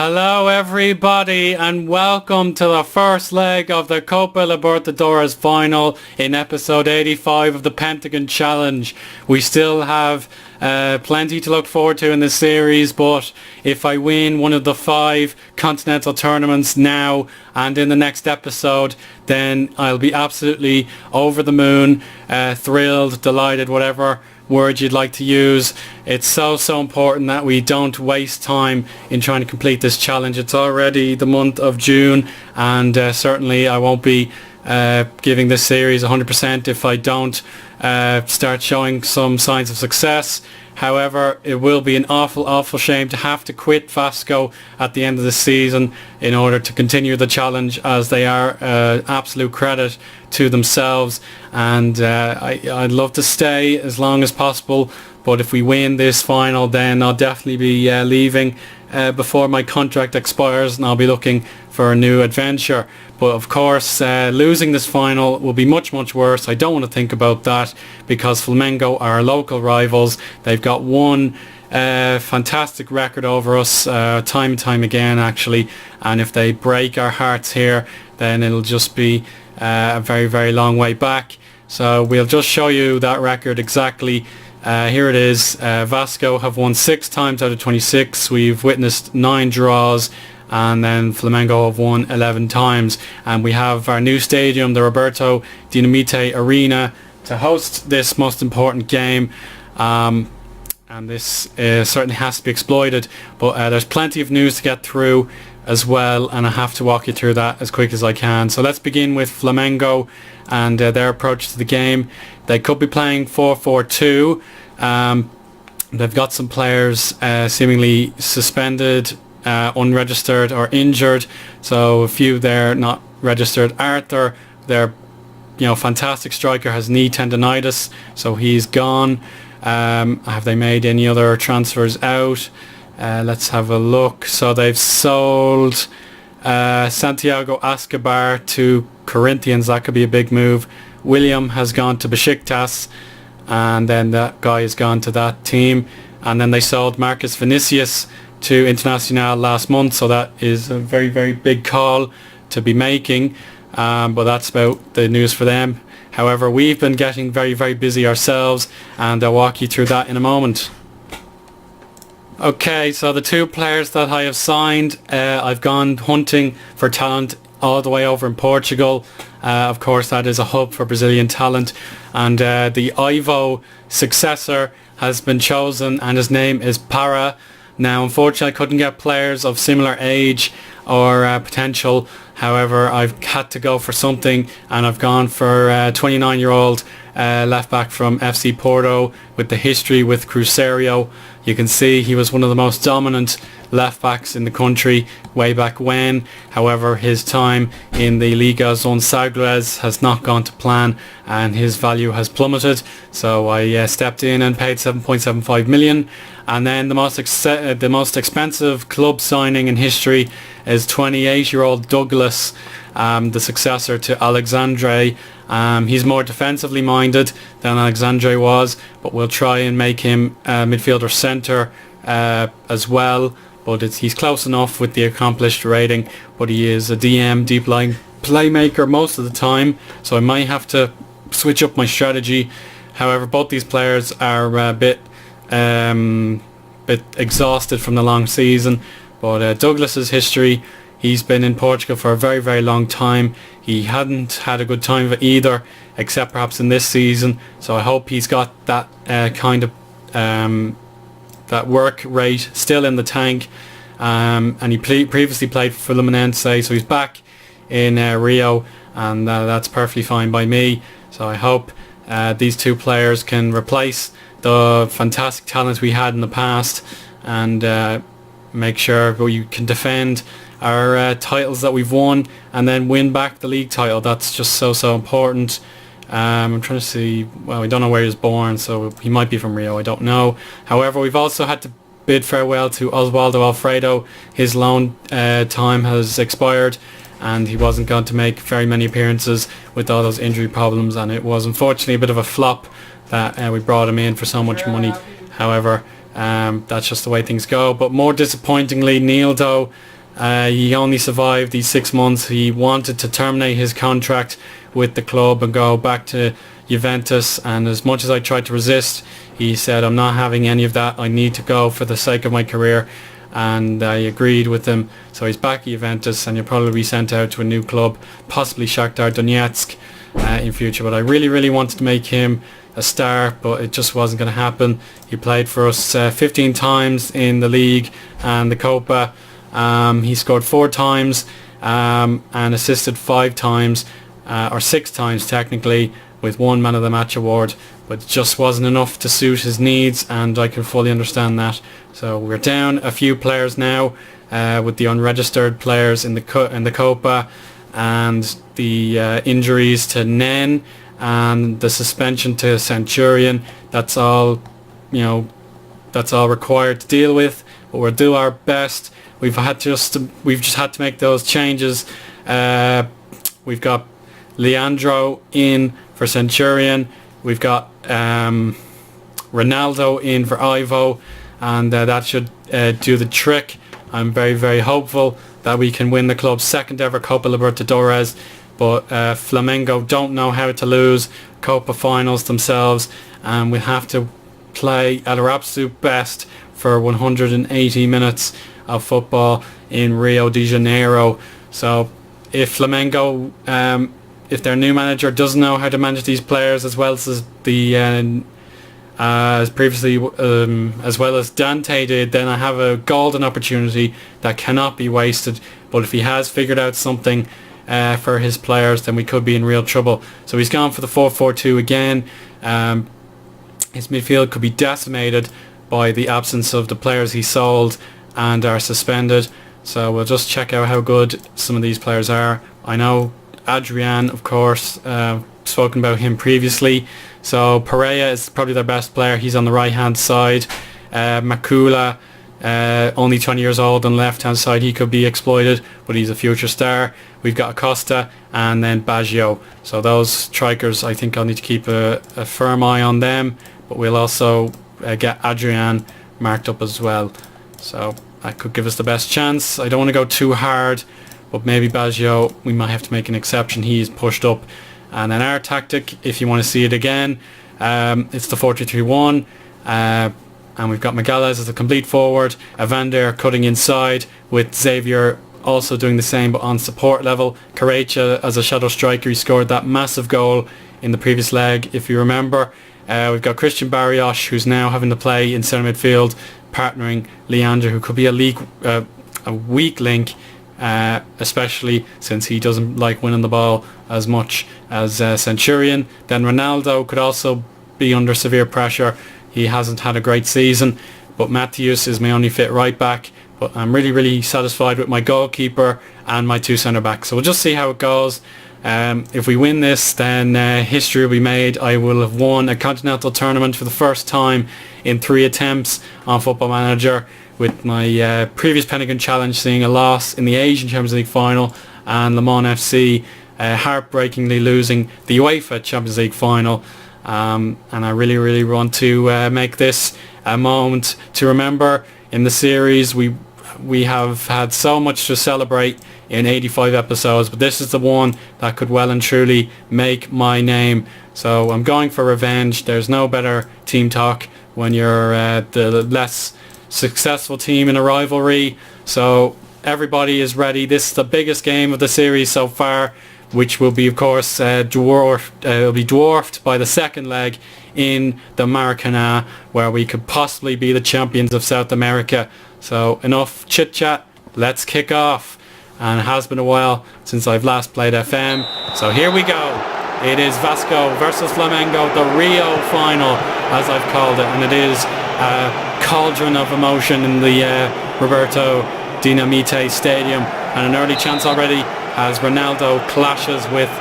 Hello everybody and welcome to the first leg of the Copa Libertadores Final in episode 85 of the Pentagon Challenge. We still have plenty to look forward to in this series, but if I win one of the 5 continental tournaments now and in the next episode, then I'll be absolutely over the moon, thrilled, delighted, whatever word you'd like to use. It's so important that we don't waste time in trying to complete this challenge. It's already the month of June, and certainly I won't be giving this series 100% if I don't start showing some signs of success. However, it will be an awful shame to have to quit Vasco at the end of the season in order to continue the challenge, as they are absolute credit to themselves, and I'd love to stay as long as possible, but if we win this final then I'll definitely be leaving before my contract expires, and I'll be looking for a new adventure. But of course losing this final will be much worse. I don't want to think about that, because Flamengo are our local rivals. They've got one fantastic record over us time and time again actually, and if they break our hearts here then it'll just be a very long way back. So we'll just show you that record exactly. Here it is. Vasco have won 6 times out of 26. We've witnessed 9 draws, and then Flamengo have won 11 times. And we have our new stadium, the Roberto Dinamite Arena, to host this most important game. And this certainly has to be exploited. But there's plenty of news to get through as well, and I have to walk you through that as quick as I can. So let's begin with Flamengo and their approach to the game. They could be playing 4-4-2. They've got some players seemingly suspended, unregistered or injured. So a few there not registered. Arthur, their fantastic striker, has knee tendonitis, so he's gone. Have they made any other transfers out? Let's have a look. So they've sold Santiago Escobar to Corinthians. That could be a big move. William has gone to Besiktas, and then that guy has gone to that team. And then they sold Marcus Vinicius to Internacional last month, so that is a very big call to be making. But that's about the news for them. However, we've been getting very busy ourselves, and I'll walk you through that in a moment. Okay, so the 2 players that I have signed, I've gone hunting for talent all the way over in Portugal. Of course, that is a hub for Brazilian talent, and the Ivo successor has been chosen, and his name is Para. Now, unfortunately, I couldn't get players of similar age or potential. However, I've had to go for something, and I've gone for 29-year-old left back from FC Porto with the history with Cruzeiro. You can see he was one of the most dominant left backs in the country way back when. However, his time in the Liga Zone Sagres has not gone to plan, and his value has plummeted. So I stepped in and paid 7.75 million. And then the most expensive club signing in history is 28-year-old Douglas, the successor to Alexandre. He's more defensively minded than Alexandre was, but we'll try and make him midfielder centre as well. But he's close enough with the accomplished rating, but he is a DM, deep line playmaker most of the time, so I might have to switch up my strategy. However, both these players are a bit exhausted from the long season. But Douglas's history, he's been in Portugal for a very long time. He hadn't had a good time of it either, except perhaps in this season. So I hope he's got that kind of that work rate still in the tank. And he previously played for Fluminense, so he's back in Rio, and that's perfectly fine by me. So I hope these 2 players can replace the fantastic talent we had in the past, and make sure we can defend our titles that we've won, and then win back the league title. That's just so important. I'm trying to see, well, we don't know where he was born, so he might be from Rio, I don't know. However, we've also had to bid farewell to Osvaldo Alfredo. His loan time has expired, and he wasn't going to make very many appearances with all those injury problems, and it was unfortunately a bit of a flop that we brought him in for so much money. However, that's just the way things go. But more disappointingly, Nildo He only survived these 6 months. He wanted to terminate his contract with the club and go back to Juventus, and as much as I tried to resist, he said, I'm not having any of that. I need to go for the sake of my career, and I agreed with him. So he's back at Juventus, and he'll probably be sent out to a new club, possibly Shakhtar Donetsk in future. But I really wanted to make him a star, but it just wasn't going to happen. He played for us 15 times in the league and the Copa. He scored 4 times and assisted 5 times, or 6 times technically, with 1 Man of the Match award, but it just wasn't enough to suit his needs, and I can fully understand that. So we're down a few players now, with the unregistered players in the Copa, and the injuries to Nen and the suspension to Centurion. That's all, that's all required to deal with, but we'll do our best. We've just had to make those changes. We've got Leandro in for Centurion. We've got Ronaldo in for Ivo, and that should do the trick. I'm very hopeful that we can win the club's second ever Copa Libertadores, but Flamengo don't know how to lose Copa finals themselves, and we have to play at our absolute best for 180 minutes of football in Rio de Janeiro. So if Flamengo, if their new manager doesn't know how to manage these players as well as the as previously as well as Dante did, then I have a golden opportunity that cannot be wasted. But if he has figured out something for his players, then we could be in real trouble. So he's gone for the 4-4-2 again. His midfield could be decimated by the absence of the players he sold and are suspended. So we'll just check out how good some of these players are. I know Adrian, of course, spoken about him previously. So Pereira is probably their best player. He's on the right hand side. Makula, only 20 years old on the left hand side. He could be exploited, but he's a future star. We've got Acosta and then Baggio. So those strikers, I think I'll need to keep a firm eye on them, but we'll also get Adrian marked up as well. So that could give us the best chance. I don't want to go too hard, but maybe Baggio, we might have to make an exception. He's pushed up. And then our tactic, if you want to see it again, it's the 4-2-3-1. And we've got Magalhaes as a complete forward, Evander cutting inside, with Xavier also doing the same but on support level. Carrecha as a shadow striker. He scored that massive goal in the previous leg, if you remember. We've got Christian Barrios, who's now having to play in centre midfield, partnering Leandro, who could be a weak link, especially since he doesn't like winning the ball as much as Centurion. Then Ronaldo could also be under severe pressure. He hasn't had a great season, but Matthews is my only fit right back. But I'm really satisfied with my goalkeeper and my 2 centre backs. So we'll just see how it goes. If we win this, then history will be made. I will have won a continental tournament for the first time in 3 attempts on Football Manager, with my previous Pentagon challenge seeing a loss in the Asian Champions League final, and Le Mans FC heartbreakingly losing the UEFA Champions League final. And I really want to make this a moment to remember. In the series, we have had so much to celebrate in 85 episodes, but this is the one that could well and truly make my name. So I'm going for revenge. There's no better team talk when you're the less successful team in a rivalry. So everybody is ready. This is the biggest game of the series so far, which will be, of course, dwarfed by the second leg in the Maracanã, where we could possibly be the champions of South America. So enough chit chat, let's kick off. And it has been a while since I've last played FM, so here we go. It is Vasco versus Flamengo, the Rio final, as I've called it, and it is a cauldron of emotion in the Roberto Dinamite Stadium, and an early chance already as Ronaldo clashes with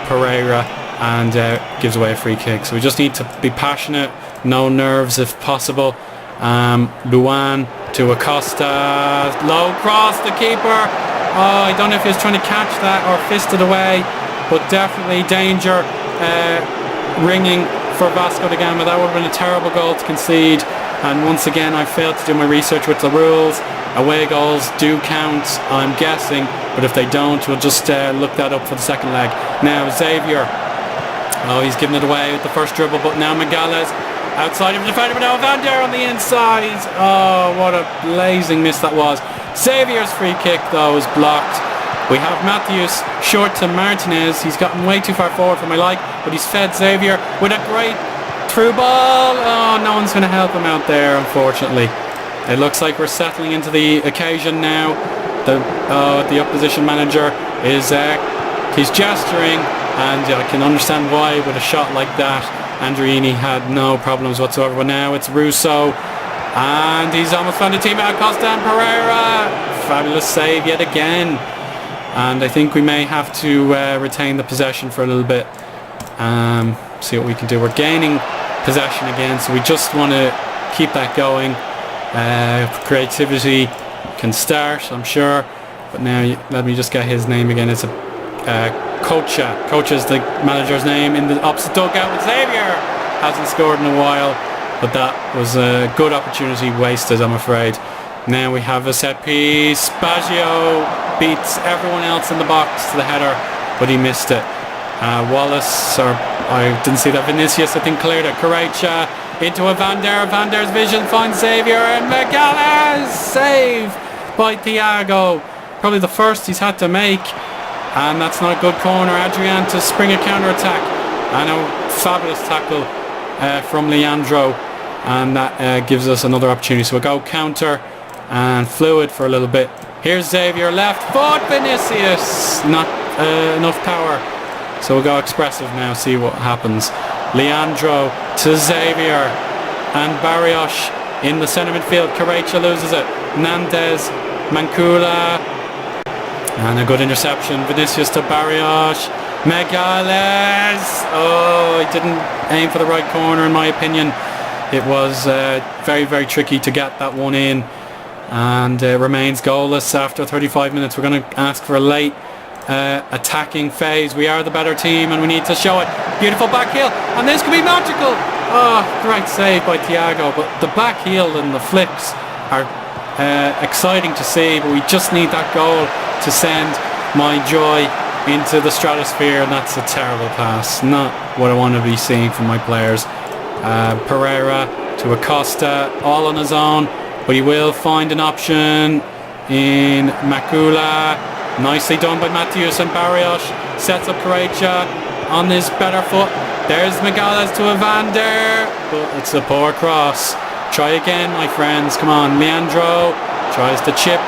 Pereira and gives away a free kick. So we just need to be passionate, no nerves if possible. Luan to Acosta, low cross, the keeper. Oh, I don't know if he was trying to catch that or fist it away, but definitely danger ringing for Vasco da Gama. That would have been a terrible goal to concede. And once again, I failed to do my research with the rules. Away goals do count, I'm guessing, but if they don't, we'll just look that up for the second leg. Now Xavier, oh, he's giving it away with the first dribble, but now Megales outside of the defender, but now Van der on the inside. Oh, what a blazing miss that was. Xavier's free kick though is blocked. We have Matthews short to Martinez. He's gotten way too far forward for my like, but he's fed Xavier with a great through ball. Oh, no one's going to help him out there, unfortunately. It looks like we're settling into the occasion now. The opposition manager is he's gesturing, and I can understand why with a shot like that. Andreini had no problems whatsoever, but now it's Russo, and he's almost found a teammate, Costa and Pereira. Fabulous save yet again, and I think we may have to retain the possession for a little bit. See what we can do. We're gaining possession again, so we just want to keep that going. Creativity can start, I'm sure, but now let me just get his name again. It's Kocha. Kocha is the manager's name in the opposite dugout. Xavier hasn't scored in a while, but that was a good opportunity wasted, I'm afraid. Now we have a set piece. Baggio beats everyone else in the box to the header, but he missed it. Wallace, or I didn't see that. Vinicius, I think, cleared it. Correia into a Van der. Van der's vision finds Xavier, and Megales save by Thiago. Probably the first he's had to make, and that's not a good corner. Adrian to spring a counter-attack, and a fabulous tackle from Leandro, and that gives us another opportunity. So we'll go counter and fluid for a little bit. Here's Xavier, left foot, Vinicius, not enough power. So we'll go expressive now, see what happens. Leandro to Xavier, and Barrios in the centre midfield. Correia loses it. Nandez, Mancula, and a good interception. Vinicius to Barrios. Megales. Oh, he didn't aim for the right corner, in my opinion. It was very, very tricky to get that one in, and remains goalless after 35 minutes. We're going to ask for a late attacking phase. We are the better team, and we need to show it. Beautiful back heel, and this could be magical. Oh, great save by Thiago, but the back heel and the flicks are exciting to see, but we just need that goal to send my joy into the stratosphere, and that's a terrible pass. Not what I want to be seeing from my players. Pereira to Acosta, all on his own, but he will find an option in Macula. Nicely done by Matthews, and Barrios sets up Correia on his better foot. There's Megales to a Van der, but it's a poor cross. Try again, my friends. Come on, Leandro tries to chip,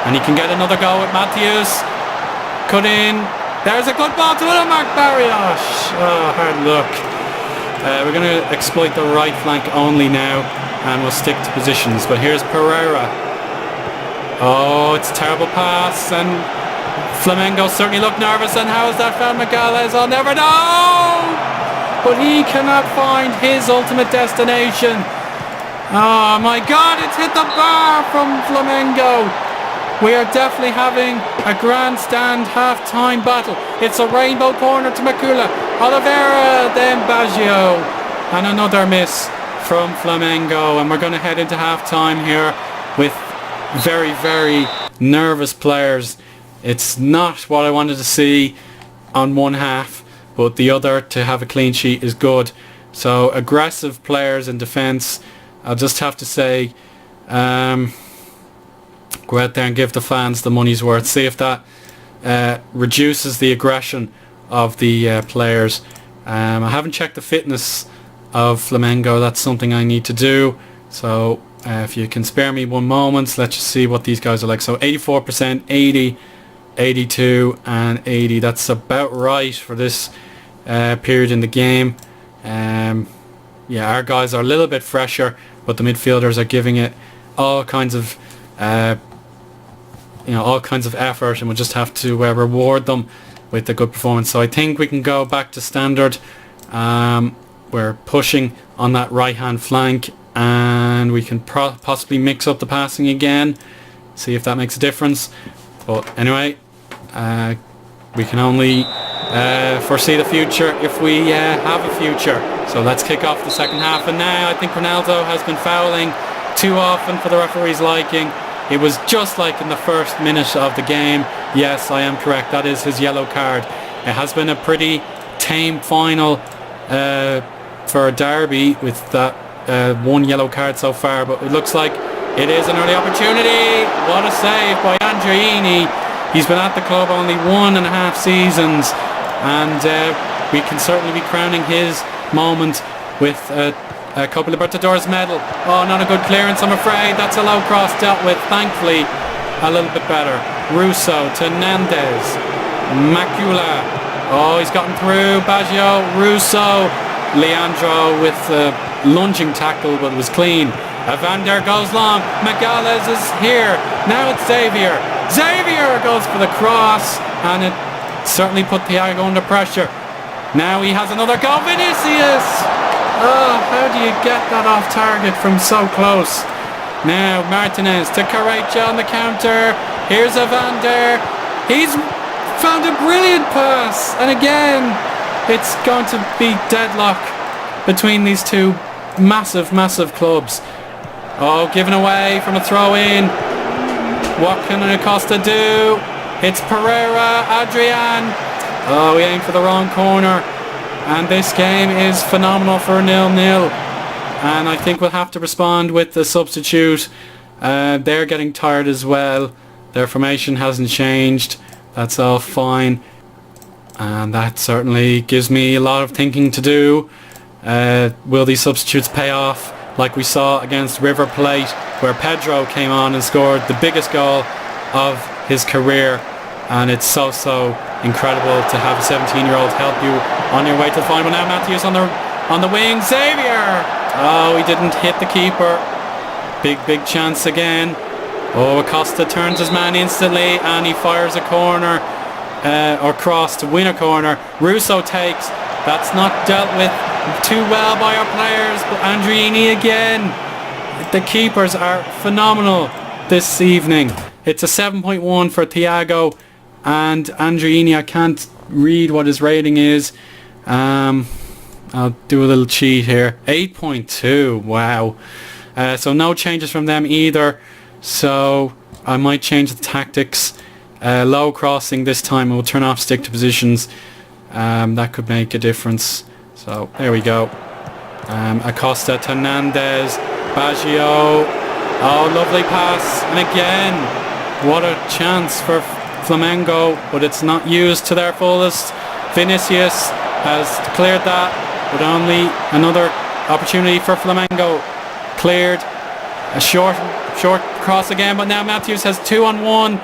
and he can get another go with Matthews. Cut in. There's a good ball to Mark Barrios. Oh, hard luck. We're going to exploit the right flank only now, and we'll stick to positions. But here's Pereira. Oh, it's a terrible pass, and Flamengo certainly look nervous. And how is that found Megales? I'll never know. But he cannot find his ultimate destination. Oh my God, it's hit the bar from Flamengo. We are definitely having a grandstand half-time battle. It's a rainbow corner to Macula. Oliveira, then Baggio. And another miss from Flamengo. And we're going to head into half-time here with very, very nervous players. It's not what I wanted to see on one half, but the other, to have a clean sheet, is good. So aggressive players in defence. I'll just have to say, go out there and give the fans the money's worth. See if that reduces the aggression of the players. I haven't checked the fitness of Flamengo. That's something I need to do. So if you can spare me one moment, let's just see what these guys are like. So 84%, 80, 82 and 80. That's about right for this period in the game. Yeah, our guys are a little bit fresher, but the midfielders are giving it all kinds of all kinds of effort, and we'll just have to reward them with a good performance. So I think we can go back to standard. We're pushing on that right hand flank, and we can possibly mix up the passing again, see if that makes a difference. But anyway, we can only foresee the future if we have a future. So let's kick off the second half, and now I think Ronaldo has been fouling too often for the referee's liking. It was just like in the first minute of the game. Yes, I am correct, that is his yellow card. It has been a pretty tame final for a derby with that one yellow card so far, but it looks like it is an early opportunity. What a save by Andreini. He's been at the club only 1.5 seasons, and we can certainly be crowning his moment with a Copa Libertadores medal. Oh, not a good clearance, I'm afraid. That's a low cross dealt with, thankfully a little bit better. Russo to Nandez. Macula. Oh, he's gotten through. Baggio, Russo. Leandro with a lunging tackle, but it was clean. Evander goes long. Magales is here. Now it's Xavier. Xavier goes for the cross, and it certainly put Thiago under pressure. Now he has another goal. Vinicius! Oh, how do you get that off target from so close? Now Martinez to Correia on the counter. Here's Evander. He's found a brilliant pass, and again it's going to be deadlock between these two massive clubs. Oh, given away from a throw in. What can Acosta do? It's Pereira, Adrian. Oh, he aimed for the wrong corner. And this game is phenomenal for 0-0. And I think we'll have to respond with the substitute. They're getting tired as well. Their formation hasn't changed. That's all fine. And that certainly gives me a lot of thinking to do. Will these substitutes pay off like we saw against River Plate, where Pedro came on and scored the biggest goal of his career? And it's so incredible to have a 17-year-old help you on your way to the final. Now Matthews on the wing. Xavier! Oh, he didn't hit the keeper. Big chance again. Oh, Acosta turns his man instantly, and he fires a corner or cross to win a corner. Russo takes. That's not dealt with too well by our players, but Andreini again. The keepers are phenomenal this evening. It's a 7.1 for Thiago, and Andreini, I can't read what his rating is. I'll do a little cheat here. 8.2. Wow. So no changes from them either. So I might change the tactics. Low crossing this time. We'll turn off stick to positions. That could make a difference. So there we go. Acosta to Nandez. Baggio. Oh, lovely pass. And again, what a chance for Flamengo, but it's not used to their fullest. Vinicius has cleared that, but only another opportunity for Flamengo. Cleared. A short cross again, but now Matthews has 2-on-1,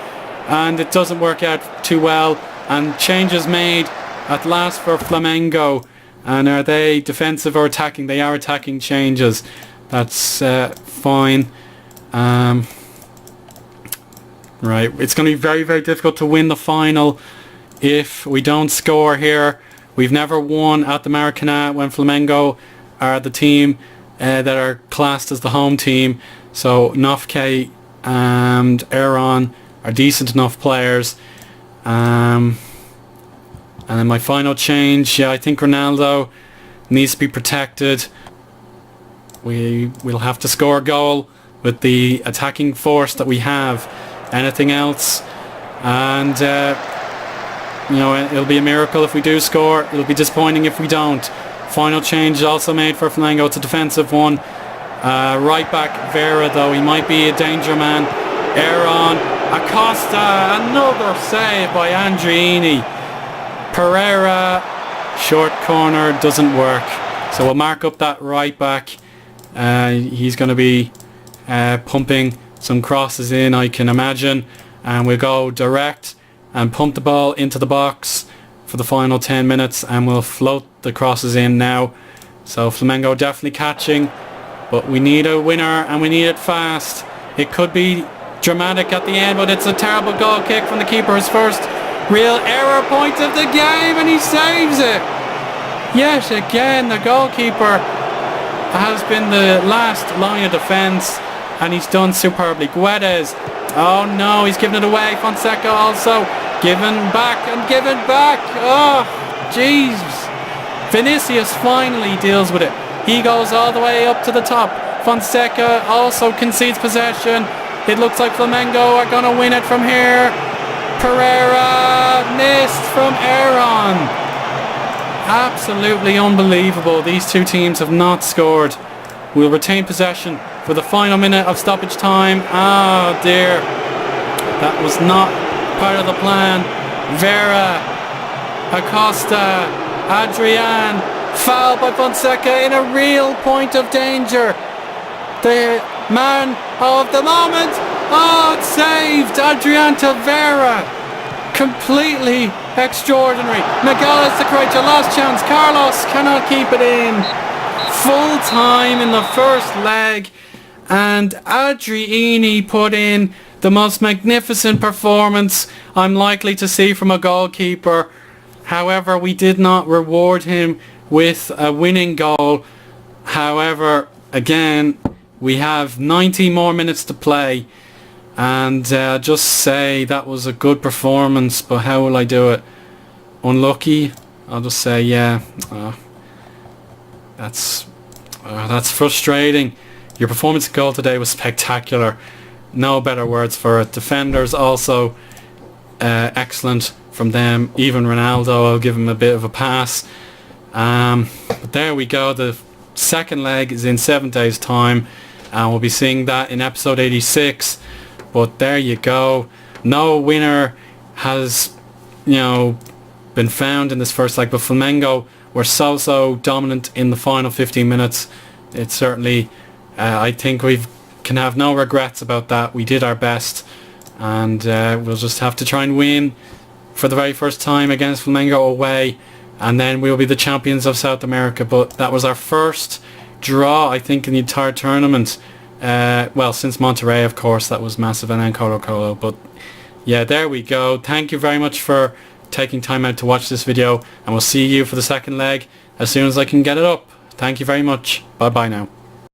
and it doesn't work out too well. And changes made at last for Flamengo. And are they defensive or attacking? They are attacking changes. That's fine. Right, it's going to be very difficult to win the final if we don't score here. We've never won at the Maracanã when Flamengo are the team that are classed as the home team. So Nofke and Aaron are decent enough players. And then my final change, I think Ronaldo needs to be protected. We'll have to score a goal with the attacking force that we have. Anything else, and it'll be a miracle if we do score. It'll be disappointing if we don't. Final change also made for Flamengo. It's a defensive one. Right back Vera, though, he might be a danger man. Aaron, Acosta, another save by Andreini. Pereira, short corner, doesn't work. So we'll mark up that right back. He's going to be pumping some crosses in, I can imagine, and we'll go direct and pump the ball into the box for the final 10 minutes, and we'll float the crosses in now. So Flamengo definitely catching, but we need a winner, and we need it fast. It could be dramatic at the end, but it's a terrible goal kick from the keeper. His first real error point of the game, and he saves it. Yet again, the goalkeeper has been the last line of defence, and he's done superbly. Guedes. Oh no, he's given it away. Fonseca also given back and given back. Oh, Jeez. Vinicius finally deals with it. He goes all the way up to the top. Fonseca also concedes possession. It looks like Flamengo are going to win it from here. Pereira missed from Aaron. Absolutely unbelievable. These two teams have not scored. We'll retain possession for the final minute of stoppage time. Oh dear. That was not part of the plan. Vera, Acosta, Adrian, foul by Fonseca in a real point of danger. The man of the moment. Oh, it's saved. Adrian Vera. Completely extraordinary. Miguel is the creator. Last chance. Carlos cannot keep it in. Full time in the first leg. And Adriani put in the most magnificent performance I'm likely to see from a goalkeeper. However, we did not reward him with a winning goal. However, again, we have 90 more minutes to play, and just say that was a good performance, but how will I do it? Unlucky? I'll just say, yeah, that's frustrating. Your performance goal today was spectacular. No better words for it. Defenders also excellent from them. Even Ronaldo, I'll give him a bit of a pass. But there we go. The second leg is in 7 days time, and we'll be seeing that in episode 86. But there you go. No winner has, been found in this first leg, but Flamengo were so dominant in the final 15 minutes. It's certainly, I think we can have no regrets about that. We did our best, and we'll just have to try and win for the very first time against Flamengo away, and then we'll be the champions of South America. But that was our first draw, I think, in the entire tournament. Well, since Monterrey, of course, that was massive, and then Colo-Colo. But yeah, there we go. Thank you very much for taking time out to watch this video, and we'll see you for the second leg as soon as I can get it up. Thank you very much. Bye bye now.